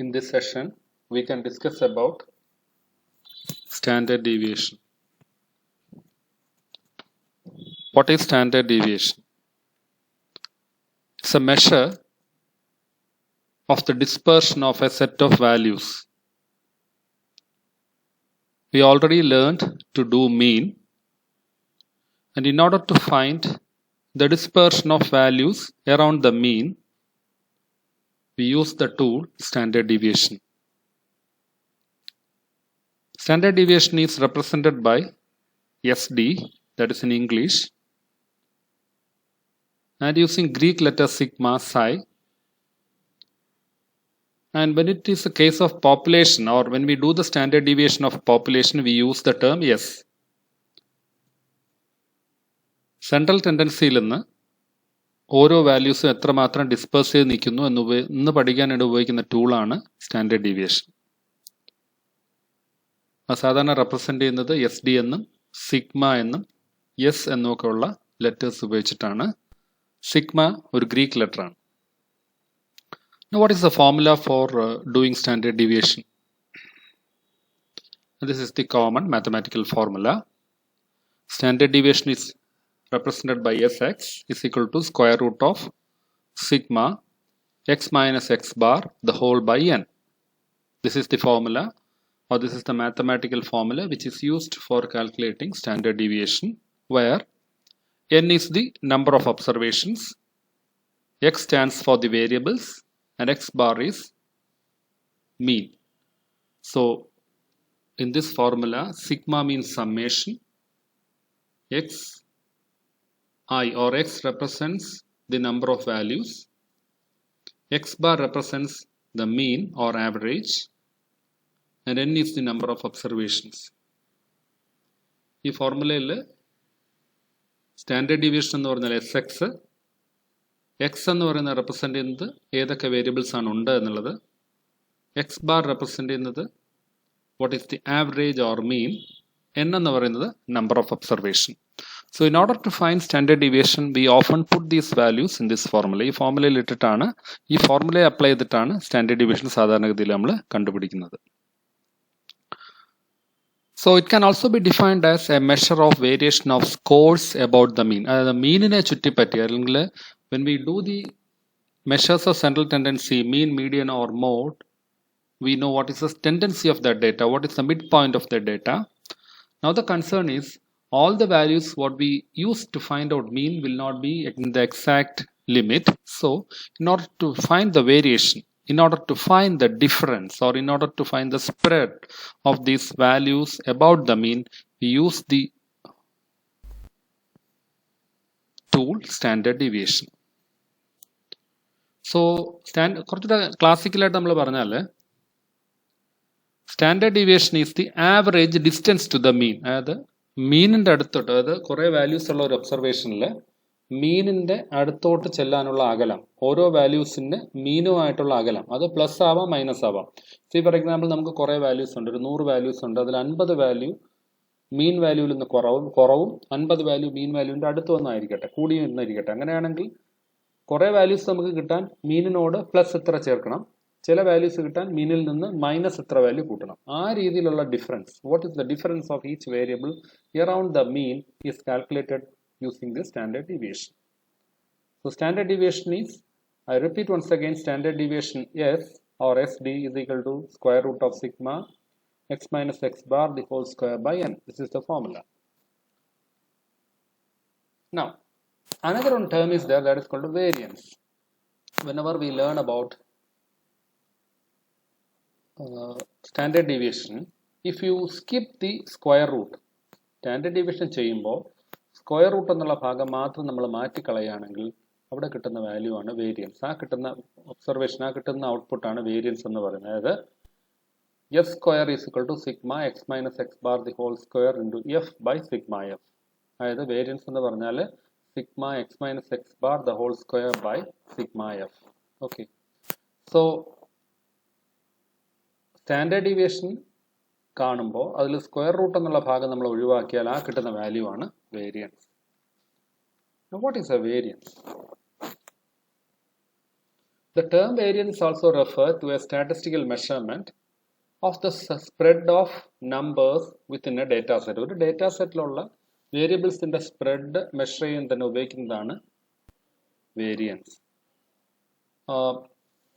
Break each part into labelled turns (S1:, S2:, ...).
S1: In this session, we can discuss about standard deviation. What is standard deviation? It's a measure of the dispersion of a set of values. We already learned to do mean, and in order to find the dispersion of values around the mean, we use the tool standard deviation. Standard deviation is represented by SD, that is in English, and using Greek letter sigma, psi. And when it is a case of population, or when we do the standard deviation of population, we use the term S. Central tendency നിന്ന് ഓരോ വാല്യൂസും എത്രമാത്രം disperse ചെയ്ത് നിൽക്കുന്നു എന്ന് പഠിക്കാനായിട്ട് ഉപയോഗിക്കുന്ന ടൂളാണ് standard deviation. സാധാരണ റെപ്രസെന്റ് ചെയ്യുന്നത് എസ് ഡി എന്നും സിഗ്മ എന്നും എസ് എന്നും ഒക്കെ ഉള്ള ലെറ്റേഴ്സ് ഉപയോഗിച്ചിട്ടാണ്. സിഗ്മ ഒരു ഗ്രീക്ക് ലെറ്റർ ആണ്. Now, what is the formula for doing standard deviation? This is the common mathematical formula. Standard deviation is represented by Sx is equal to square root of sigma x minus x bar the whole by n. This is the formula, or this is the mathematical formula which is used for calculating standard deviation, where n is the number of observations, x stands for the variables, and x bar is mean. So in this formula, sigma means summation, x I or x represents the number of values, x bar represents the mean or average, and n is the number of observations. ഈ ഫോർമുലയിൽ standard deviation എന്ന് പറഞ്ഞാൽ S X, X എന്ന് പറയുന്നത് represent ചെയ്യുന്നത് ഏതൊക്കെ variables ആണ് ഉണ്ട് എന്നുള്ളത്, എക്സ് ബാർ റെപ്രസെൻ്റ് ചെയ്യുന്നത് what is the average or mean, N എന്ന് പറയുന്നത് number of observation. So in order to find standard deviation, we often put these values in this formula. ഈ ഫോർമുലയിൽ ഇട്ടിട്ടാണ്, ഈ ഫോർമുലയെ അപ്ലൈ ചെയ്തിട്ടാണ് സ്റ്റാൻഡേർഡ് ഡീവിയേഷൻ സാധാരണഗതിയിൽ നമ്മൾ കണ്ടുപിടിക്കുന്നത്. So it can also be defined as a measure of variation of scores about the mean. അതായത് മീനിനെ ചുറ്റിപ്പറ്റി അല്ലെങ്കിൽ when we do the measures of central tendency, mean, median or mode, we know what is the tendency of that data, what is the midpoint of that data. Now the concern is all the values what we use to find out mean will not be in the exact limit. So in order to find the variation, in order to find the difference, or in order to find the spread of these values about the mean, we use the tool standard deviation. So കുറച്ചുകൂടെ ക്ലാസിക്കലായിട്ട് നമ്മൾ പറഞ്ഞാൽ standard deviation is the average distance to the mean. അതായത് മീനിന്റെ അടുത്തോട്ട്, അതായത് കുറേ values ഉള്ള ഒരു ഒബ്സർവേഷനിൽ മീനിന്റെ അടുത്തോട്ട് ചെല്ലാനുള്ള അകലം, ഓരോ വാല്യൂസിന്റെ മീനുമായിട്ടുള്ള അകലം, അത് പ്ലസ് ആവാം മൈനസ് ആവാം. സി ഫോർ എക്സാമ്പിൾ നമുക്ക് കുറേ വാല്യൂസ് ഉണ്ട്, ഒരു 100 വാല്യൂസ് ഉണ്ട്, അതിൽ 50 വാല്യൂ മീൻ വാല്യൂവിൽ നിന്ന് കുറവും 50 വാല്യൂ മീൻ വാല്യൂവിന്റെ അടുത്ത് വന്നായിരിക്കട്ടെ, കൂടിയും എന്നിരിക്കട്ടെ. അങ്ങനെയാണെങ്കിൽ കുറേ വാല്യൂസ് നമുക്ക് കിട്ടാൻ മീനിനോട് പ്ലസ് ഇത്ര ചേർക്കണം, ചില വാല്യൂസ് കിട്ടാൻ മീനിൽ നിന്ന് മൈനസ് ഇത്ര വാല്യൂ കൂട്ടണം. ആ രീതിയിലുള്ള difference, what is the difference of each variable around the mean is calculated using the standard deviation. So standard deviation is, I repeat once again, standard deviation S or SD is equal to square root of sigma x minus x bar the whole square by n. This is the formula. Now another one term is there, that is called variance. Whenever we learn about standard deviation, if you skip the square root, standard deviation ചെയ്യുമ്പോൾ square root എന്നുള്ള ഭാഗം മാത്രം നമ്മൾ മാറ്റിക്കളയുകയാണെങ്കിൽ അവിടെ കിട്ടുന്ന value ആണ് variance. ആ കിട്ടുന്ന ഒബ്സർവേഷൻ, ആ കിട്ടുന്ന ഔട്ട്പുട്ടാണ് വേരിയൻസ് എന്ന് പറയുന്നത്. അതായത് F square is equal to sigma X minus X bar the whole square into F by sigma F. അതായത് വേരിയൻസ് എന്ന് പറഞ്ഞാൽ sigma X minus X bar the whole square by sigma F. Okay, so standard deviation കാണുമ്പോൾ അതിൽ square root എന്നുള്ള ഭാഗം നമ്മൾ ഒഴിവാക്കിയാൽ ആ കിട്ടുന്ന വാല്യൂ ആണ് variance. Now what is a variance? The term variance also refers to a statistical measurement of the spread of numbers within a data set. ഒരു ഡേറ്റ സെറ്റിലുള്ള വേരിയബിൾസിന്റെ സ്പ്രെഡ് മെഷർ ചെയ്യാൻ തന്നെ ഉപയോഗിക്കുന്നതാണ് variance.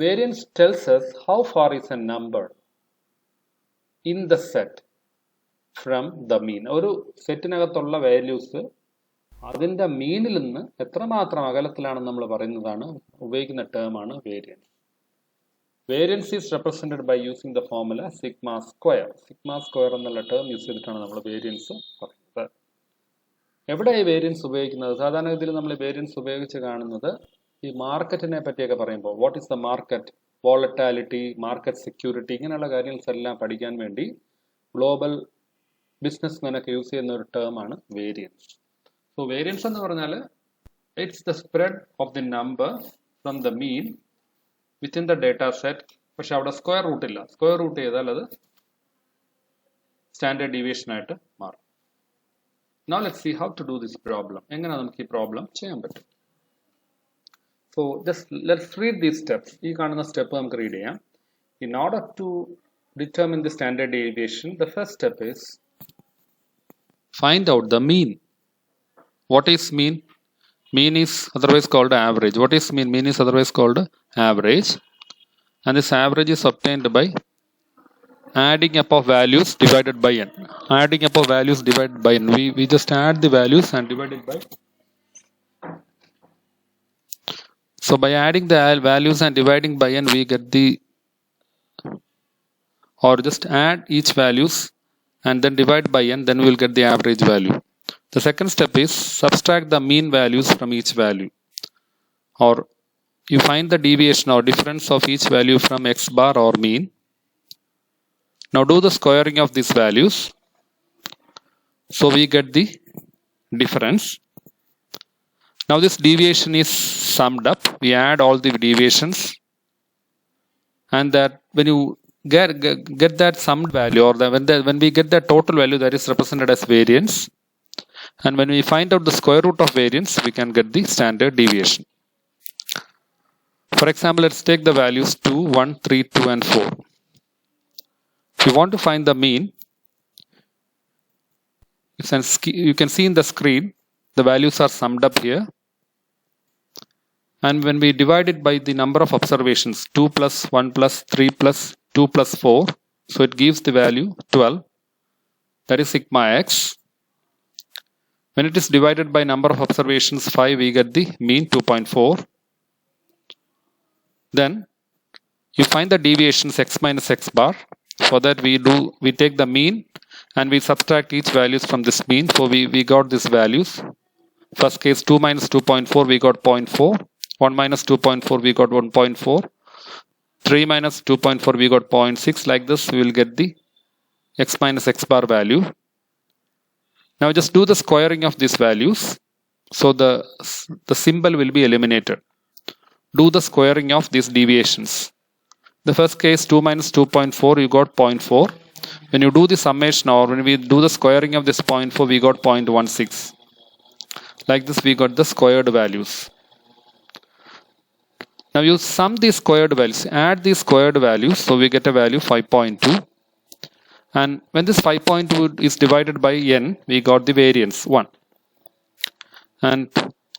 S1: Variance tells us how far is a number in the set from the mean. ഒരു സെറ്റിനകത്തുള്ള values അതിൻ്റെ മീനിൽ നിന്ന് എത്രമാത്രം അകലത്തിലാണെന്ന് നമ്മൾ പറയുന്നതാണ് ഉപയോഗിക്കുന്ന ടേമാണ് variance. Variance is represented by using the formula sigma square. Sigma square എന്നുള്ള ടേം യൂസ് ചെയ്തിട്ടാണ് നമ്മൾ വേരിയൻസ് പറയുന്നത്. എവിടെയാണ് വേരിയൻസ് ഉപയോഗിക്കുന്നത്? സാധാരണഗതിയിൽ നമ്മൾ വേരിയൻസ് ഉപയോഗിച്ച് കാണുന്നത് ഈ മാർക്കറ്റിനെ പറ്റിയൊക്കെ പറയുമ്പോൾ what is the market, volatility, market security, ഇങ്ങനെയുള്ള കാര്യങ്ങൾ എല്ലാം പഠിക്കാൻ വേണ്ടി ഗ്ലോബൽ ബിസിനസ്മെനൊക്കെ യൂസ് ചെയ്യുന്ന ഒരു ടേമാണ് വേരിയൻസ്. സോ വേരിയൻസ് എന്ന് പറഞ്ഞാൽ it's the spread of the number from the mean within the data set. പക്ഷെ അവിടെ സ്ക്വയർ റൂട്ട് ഇല്ല. സ്ക്വയർ റൂട്ട് ചെയ്താൽ അത് സ്റ്റാൻഡേർഡ് ഡീവിയേഷൻ ആയിട്ട് മാറും. Now let's see how to do this problem. എങ്ങനെ നമുക്ക് ഈ പ്രോബ്ലം ചെയ്യാൻ പറ്റും? So just let's read these steps. ഈ കാണുന്ന സ്റ്റെപ്പ് നമുക്ക് റീഡ് ചെയ്യാം. In order to determine the standard deviation, the first step is find out the mean. What is mean? Mean is otherwise called average. What is mean? Mean is otherwise called average. And this average is obtained by adding up of values divided by n. Adding up of values divided by n. We just add the values and divide it by. So by adding the values and dividing by n, we get the, or just add each values and then divide by n, then we will get the average value. The second step is subtract the mean values from each value, or you find the deviation or difference of each value from x bar or mean. Now do the squaring of these values. So we get the difference. Now this deviation is summed up. We add all the deviations, and that when you get that summed value, or when we get that total value, that is represented as variance. And when we find out the square root of variance, we can get the standard deviation. For example, let's take the values 2, 1, 3, 2 and 4. If you want to find the mean, you can see in the screen the values are summed up here. And when we divide it by the number of observations, 2 plus 1 plus 3 plus 2 plus 4, so it gives the value 12. That is sigma x. When it is divided by number of observations 5, we get the mean 2.4. Then you find the deviations x minus x bar. For that we take the mean and we subtract each values from this mean. So we got these values. First case 2 minus 2.4, we got 0.4. 1 minus 2.4, we got 1.4. 3 minus 2.4, we got 0.6. Like this, we will get the x minus x bar value. Now just do the squaring of these values. So the symbol will be eliminated. Do the squaring of these deviations. The first case 2 minus 2.4, you got 0.4. When you do the summation, or when we do the squaring of this 0.4, we got 0.16. Like this, we got the squared values. Now you sum these squared values, add these squared values, so we get a value 5.2. And when this 5.2 is divided by n, we got the variance 1. And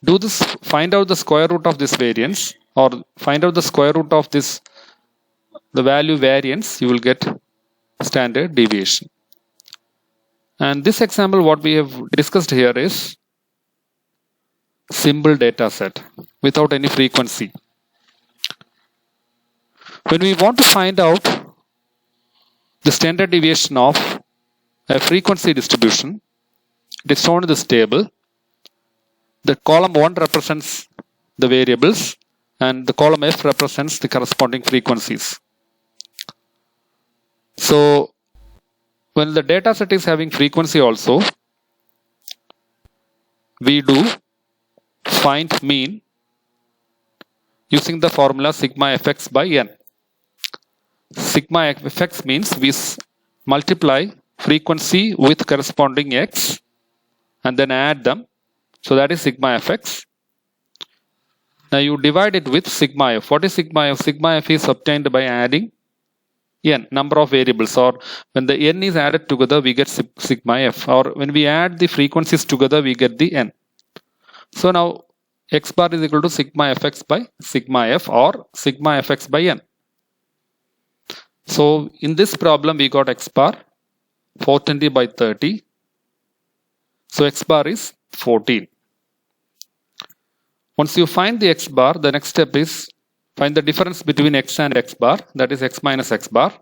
S1: do this, find out the square root of this variance, or find out the square root of this, the value variance, you will get standard deviation. And this example, what we have discussed here is simple data set without any frequency. When we want to find out the standard deviation of a frequency distribution, it is shown in this table. The column 1 represents the variables and the column F represents the corresponding frequencies. So when the data set is having frequency also, we do find mean using the formula sigma fx by n. Sigma fx means we multiply frequency with corresponding x and then add them. So that is sigma fx. Now you divide it with sigma f. What is sigma f? Sigma f is obtained by adding n, number of variables, or when the n is added together, we get sigma f, or when we add the frequencies together, we get the n. So now x bar is equal to sigma fx by sigma f, or sigma fx by n. So in this problem, we got x bar 420 by 30. So x bar is 14. Once you find the x bar, the next step is find the difference between x and x bar, that is x minus x bar.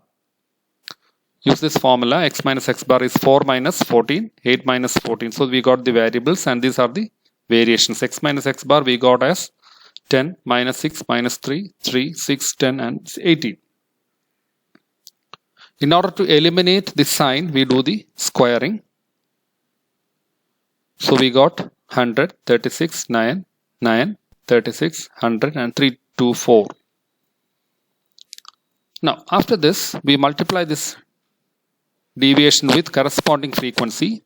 S1: Use this formula, x minus x bar is 4 minus 14, 8 minus 14. So we got the variables, and these are the variations. X minus x bar we got as 10, minus 6, minus 3, 3, 6, 10 and 18. In order to eliminate this sign, we do the squaring. So we got 100, 36, 9, 9, 36, 100 and 3, 2, 4. Now after this, we multiply this deviation with corresponding frequency.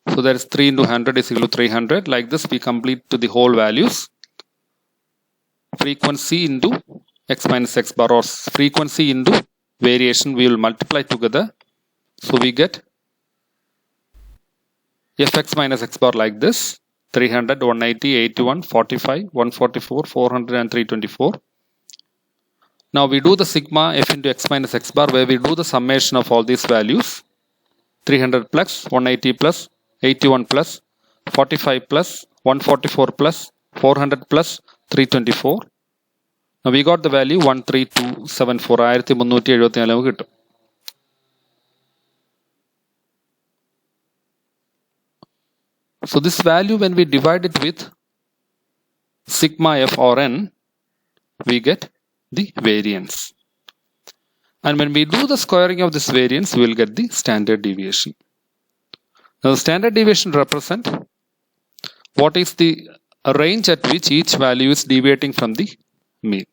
S1: So that is 3 into 100 is equal to 300. Like this, we complete to the whole values. Frequency into x minus x bar, or frequency into variation, we will multiply together. So we get fx minus x bar like this: 300, 180, 81, 45, 144, 400 and 324. Now we do the sigma f into x minus x bar, where we do the summation of all these values: 300 plus, 180 plus, 81 plus, 45 plus, 144 plus, 400 plus, 324. Now we got the value 13274. 1374 കിട്ടും. So this value, when we divide it with sigma f or n, we get the variance. And when we do the squaring of this variance, we will get the standard deviation. Now the standard deviation represents what is the range at which each value is deviating from the mean.